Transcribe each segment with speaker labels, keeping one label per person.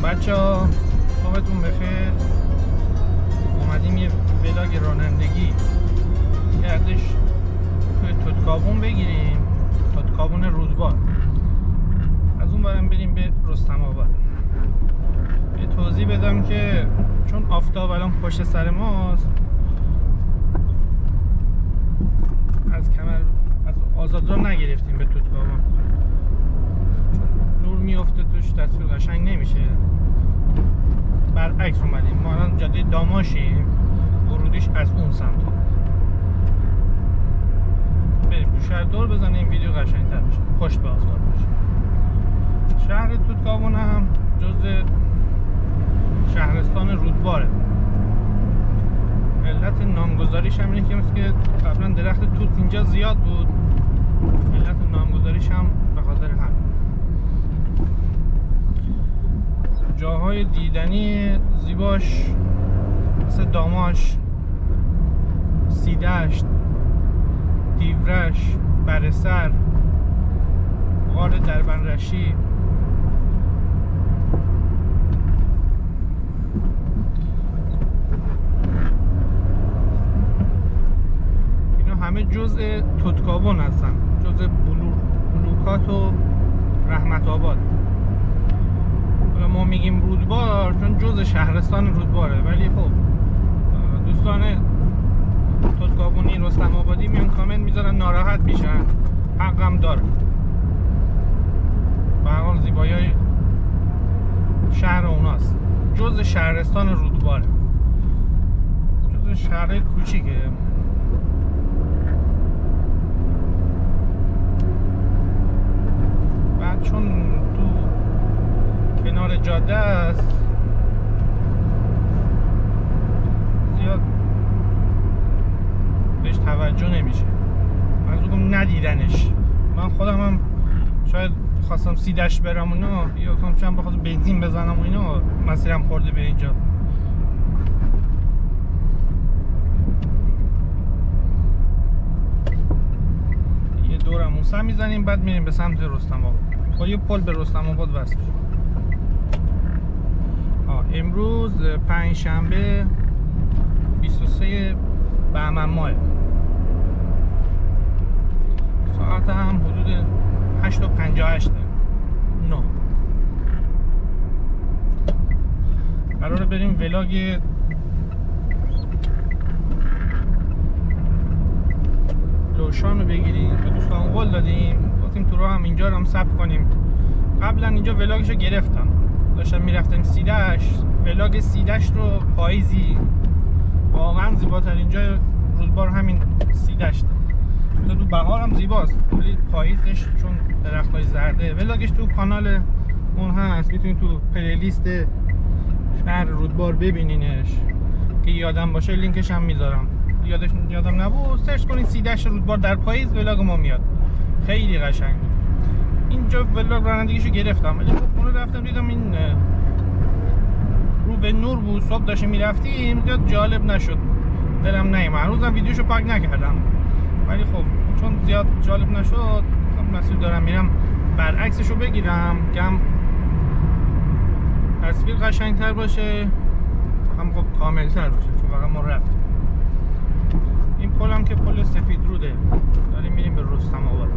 Speaker 1: بچه‌ها، صبحتون بخیر. اومدیم یه ولاگ رانندگی گردش توی توتکابون بگیریم، توتکابون رودبار. از اون برم بریم به رستم آباد. یه توضیح بدم که چون آفتاب الان پشت سر ماست، از آزادراه نگرفتیم به توتکابون، چون نور میفته توش، تصویر قشنگ نمیشه. برعکس اومدیم، ما الان جاده داماشیم، ورودیش از اون سمت. بریم تو شهر دور بزنیم، ویدیو قشنگ‌تر بشه، پشت به آفتاب بشه. شهر توتکابون هم جز شهرستان رودباره. علت نامگذاریش هم اینه که مثل که قبلا درخت توت اینجا زیاد بود، علت نامگذاریش هم به خاطر هم. جاهای دیدنی زیباش مثل داماش، سیدشت، دیورش، برسر، غار دربنرشی، اینا همه جزء توتکابون هستن، جزء بلوکات و رحمت آباد. ما میگیم رودبار چون جزء شهرستان رودباره، ولی خب دوستان توتکابونی رستم آبادی میان کامنت میذارن، ناراحت میشن، حقم داره. به هر حال زیبایی‌های شهر اوناست، جزء شهرستان رودباره، جزء شهر کوچیکه. بعد چون تو کنار جاده است، زیاد بهش توجه نمیشه، منظورم ندیدنش. من خودم هم شاید خواستم سیدش برم اونا، یا چند بخواستم بنزین بزنم و اینا، مسیرم خورده به اینجا. یه دورم موسم میزنیم، بعد میریم به سمت رستم آباد. با یه پل به رستم آباد وصل میشه. امروز پنجشنبه 23 بهمن ماه، ساعت هم حدود 8:58. قراره بریم ولاگ لوشان رو بگیریم. به دوستان قول دادیم، گفتیم تو راه هم اینجا رو هم ثبت کنیم. قبلا اینجا ولاگش رو گرفتم، داشتم میرفتم سیدشت. ولاگ سیدشت رو پاییزی، واقعا زیباترین جای رودبار همین سیدشت. تو بهار هم زیباست، ولی پاییزش چون درختای زرده. ولاگش تو کانال اون هست، میتونید تو پلیلیست شهر رودبار ببینینش، که یادم باشه لینکش هم میذارم. یادم نبود، سرچ کنید سیدشت رودبار در پاییز، ولاگ ما میاد، خیلی قشنگ. اینجا ولاگ رانندگیشو گرفتم، ولی خب اون رفتم دیدم این رو به نور بود، صبح داشتیم میرفتیم، زیاد جالب نشد، دلم نیومد. هنوزم ویدیوشو پاک نکردم، ولی خب چون زیاد جالب نشد، مسیر دارم میرم برعکسشو بگیرم، کم تصویر قشنگتر باشه، هم خب کاملتر باشه، چون واقعا ما رفتیم. این پل هم که پل سفید روده، داریم میریم به رستم آباد.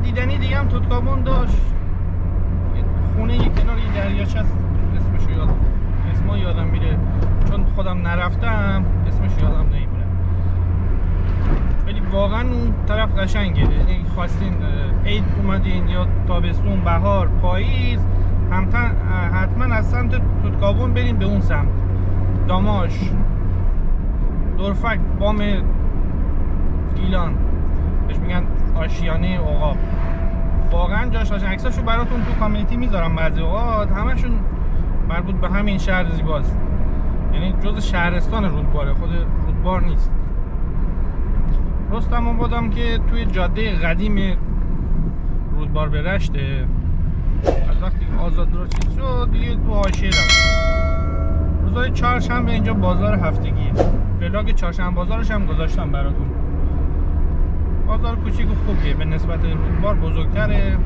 Speaker 1: دیدنی دیگه هم توتکابون داشت، خونه یه کنار یه دریاچه است، اسمش یادم میره، چون خودم نرفتم اسمش یادم نمیره، ولی واقعا اون طرف قشنگه. یعنی خواستین عید اومدین یا تابستون، بهار، پاییز، حتما از سمت توتکابون بریم به اون سمت. داماش، دورفک، بام گیلان، بهش میگن آشیانه عقاب. واقعا جاش قشنگ. عکساشو براتون تو کامیونیتی میذارم، بعضی اوقات همشون مربوط به همین شهر زیباست. یعنی جز شهرستان رودباره، خود رودبار نیست. رستم آبادم که توی جاده قدیم رودبار به رشته. از وقتی آزاد درست شد دیگه تو حاشیه رفت. روزای چهارشنبه اینجا بازار هفتگی، ولاگ چهارشنبه بازارش هم گذاشتم براتون. بازار کوچیک و خوبیه، به نسبت رودبار بزرگتره.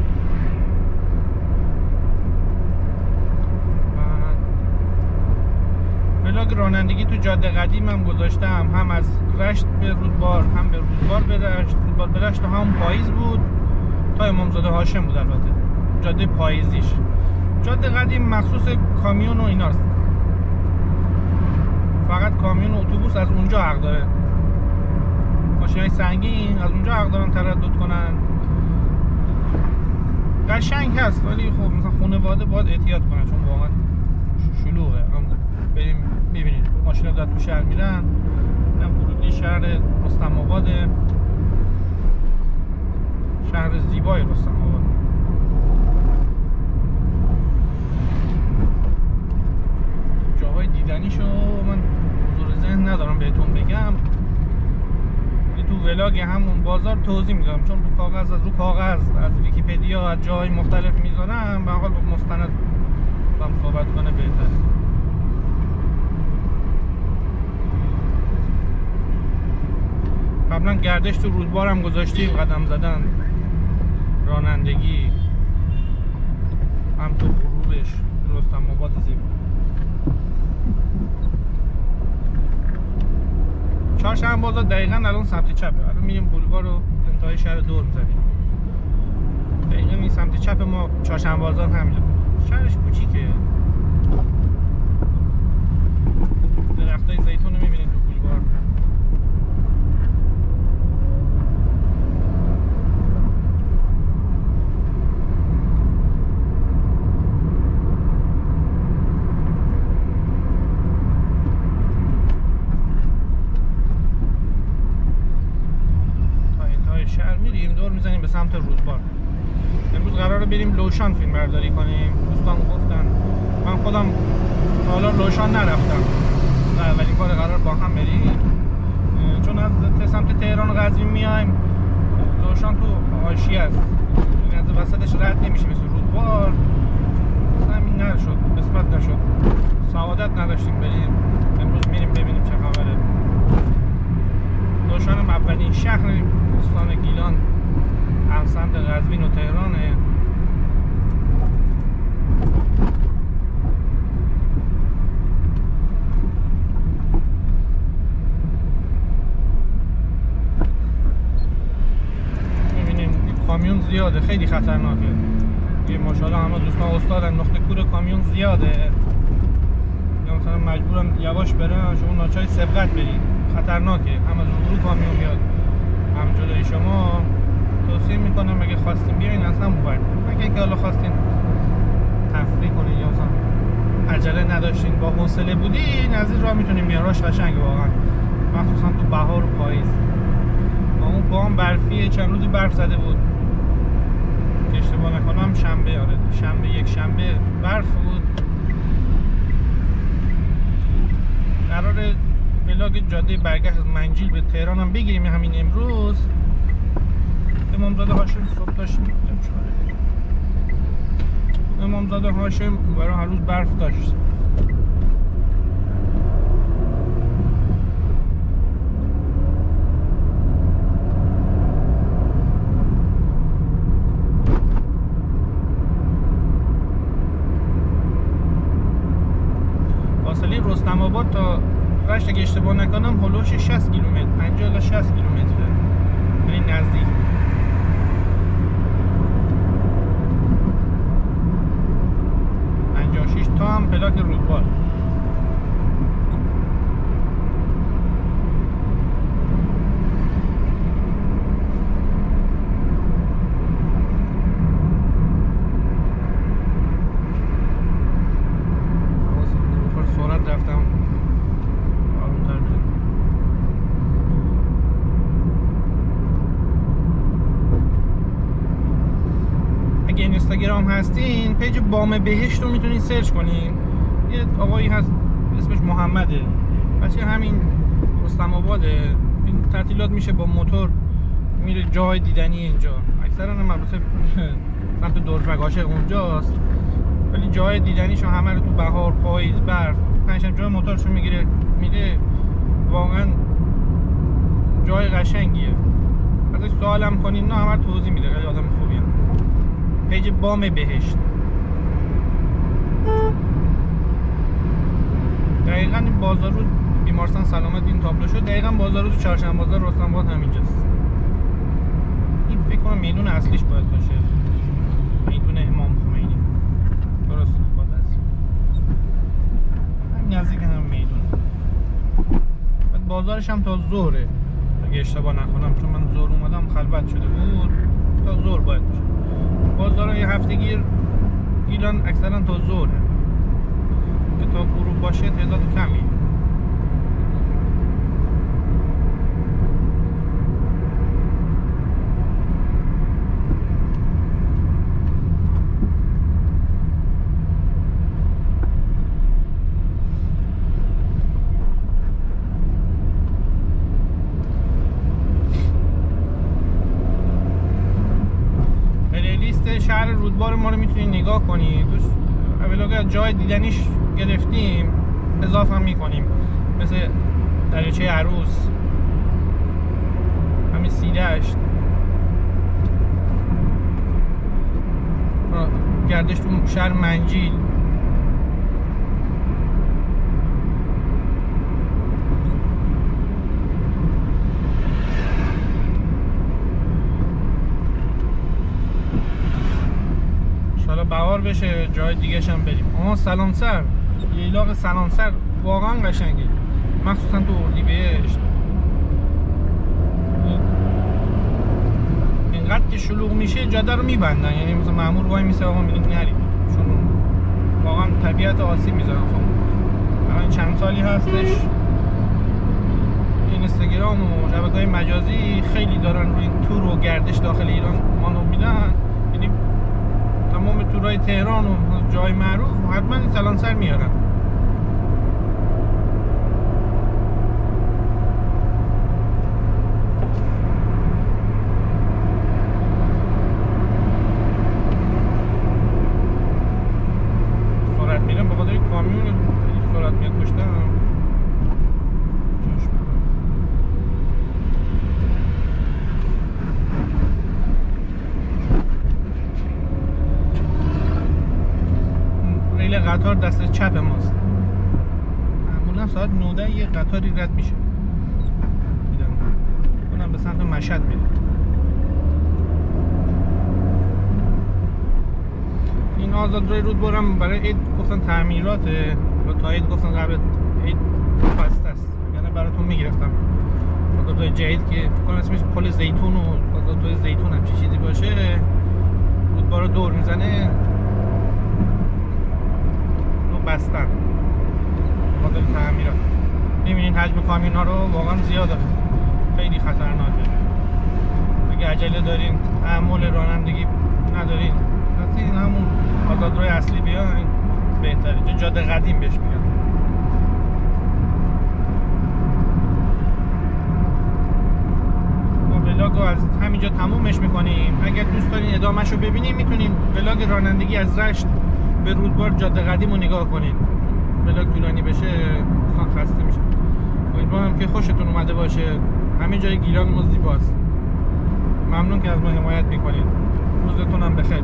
Speaker 1: ولاگ رانندگی تو جاده قدیم هم گذاشتم، هم از رشت به رودبار، هم به رودبار به رشت. رودبار به رشت هم پاییز بود تا امامزاده هاشم بود، البته جاده پاییزیش. جاده قدیم مخصوص کامیون و ایناست، فقط کامیون و اتوبوس از اونجا حق داره، ماشینای سنگین از اونجا حق دارن تردد کنن. قشنگ هست ولی خب مثلا خانواده باید احتیاط کنن چون واقعا شلوغه. بریم ببینید ماشینا در تو شهر میرن. اینم ورودی شهر رستم آباده، شهر زیبای رستم آباد. جاهای دیدنیشو من حضور ذهن ندارم بهتون بگم، تو ولاگ همون بازار توضیح میدم، چون رو کاغذ از ویکی‌پدیا از جاهای مختلف میذارم، به حال مستند هم صحبت کنه بهتره. قبلا گردش تو رودبار هم گذاشتیم، قدم زدن، رانندگی، هم تو غروبش رستم آباد زیبا. چهارشنبه بازار دقیقاً الان سمت چپه. الان میریم بولوار رو انتهای شهر دور میزنیم. دقیقاً این سمت چپ ما چهارشنبه بازار همینجا. شهرش کوچیکه. درختای زیتون رو میبینید تو بولوار. دور میزنیم به سمت رودبار. امروز قراره بریم لوشان فیلم برداری کنیم. دوستان گفتن، من خودم حالا لوشان نرفتم، اولین بار قرار با هم بریم، چون از سمت تهران و قزوین میایم. لوشان تو حاشیه است، از وسطش رد نمیشه مثل رودبار. همین نشد، قسمت نشد، سعادت نداشتیم بریم. امروز میریم ببینیم چه خبره. لوشان هم اولین شهر استان گیلان همسمت قزوین و تهرانه. میبینیم کامیون زیاده، خیلی خطرناکه. یه ماشاءالله همه دوستان استادن، نقطه کور کامیون زیاده، یا مثلا مجبورم یواش برن شما ناچاری سبقت برید، خطرناکه. هم از رو کامیون میاد هم جلوی شما. توصیه میکنم اگه خواستین بیاین از هم ببرید، اگه که حالا خواستین تفریح کنین یا مثلا عجله نداشتین با حوصله بودین، از این راه میتونین میاراش قشنگه واقعا، مخصوصا تو بهار و پاییز. ما اون پاهم برفیه، چند روزی برف زده بود که اشتباه نکنم شنبه، یک شنبه برف بود. قراره ولاگ جاده برگشت از منجیل به تهران هم بگیریم همین امروز. امامزاده هاشم صبح داشت، امامزاده هاشم برای هر روز برف داشت. فاصله رستم آباد تا رشت اگه اشتباه نکنم هلوش 60 کیلومتر، 50 تا 60 کیلومتره، یعنی نزدیک. تا هم پلاک رودبار. سرعت رفتم آروم‌تر بریم. اگه اینستاگرام هستین پیج بام بهشت رو میتونین سرچ کنین. یه آقایی هست اسمش محمده، بچه همین رستم آباده. این تعطیلات میشه با موتور میره جاهای دیدنی اینجا. اکثرا هم البته سمت دورفک عاشق اونجاست، ولی جای دیدنیش همه رو تو بهار، پاییز، برف، پنجشنبه جای موتورشو میگیره میره. واقعا جای قشنگیه. ازش سوالم کنین نه همه توضیح میده. خیلی آدم خوبیه. پیج بام بهشت. دقیقاً این بازار روز بیمارستان سلامت این تابلو شد. دقیقاً بازار روز چهارشنبه بازار رستم آباد همینجاست. این فکر کنم میدون اصلیش باید باشه. میدون امام خمینی. درست باید اصلی. همین نزدیک هم میدون. بعد بازارش هم تا ظهره. اگه اشتباه نکنم چون من ظهر اومدم خلوت شده بود. تا ظهر باید باشه. بازارهای هفتگی ایران اکثرا تا ظهره. که تا غروب باشه تعداد کمی. شهر رودبار ما رو میتونید نگاه کنید. اولا از جای دیدنیش گرفتیم اضافه هم میکنیم، مثل دریاچه عروس، همین سیدشت، گردش تو شهر منجیل. بهار بشه جای دیگه هم بریم. سلامسر، ییلاق سلامسر واقعا قشنگه، مخصوصا تو اردیبهشت. اینقدر که شلوغ میشه جاده رو میبندن، یعنی مثلا مامور وای میسه آقا میگن نرید، چون واقعا طبیعت آسیب میذارن. الان چند سالی هستش اینستاگرام و شبکه‌های مجازی خیلی دارن روی تور و گردش داخل ایران مانو میدن. یعنی تمام تورای تهران و جای معروف حتما این سلامسر میارن. سرعت میرم به خاطر کامیون خیلی سرعت میاد پشتم. قطار دست چپ ماست. معمولا ساعت 9 یه قطاری رد میشه. دیدم اونم به سمت مشهد میره. این آزادراه رودبارم برای عید گفتن تعمیراته و تا عید گفتن قبل عید بسته است. یعنی براتون میگرفتم آزادراه جدید که فکر کنم اسمش پل زیتون و آزادراه زیتون هم چیزی باشه، رودبار رو دور میزنه بستن مدل تعمیرات. میبینین حجم کامیون ها رو واقعا زیاده، خیلی خطرناکه. اگه عجله دارین، تحمل رانندگی ندارین، این همون آزادراه اصلی بیاین بهتره. جاده قدیم بهش میگن. ما ولاگ رو از همینجا تمومش میکنیم. اگر دوست دارین ادامهش رو ببینیم میتونین ولاگ رانندگی از رشت به رودبار جاده قدیم رو نگاه کنید. ولاگ طولانی بشه انسان خسته میشه. امیدوارم که خوشتون اومده باشه. همه جای گیلان ما زیباست. ممنون که از ما حمایت میکنید. روزتون هم بخیر.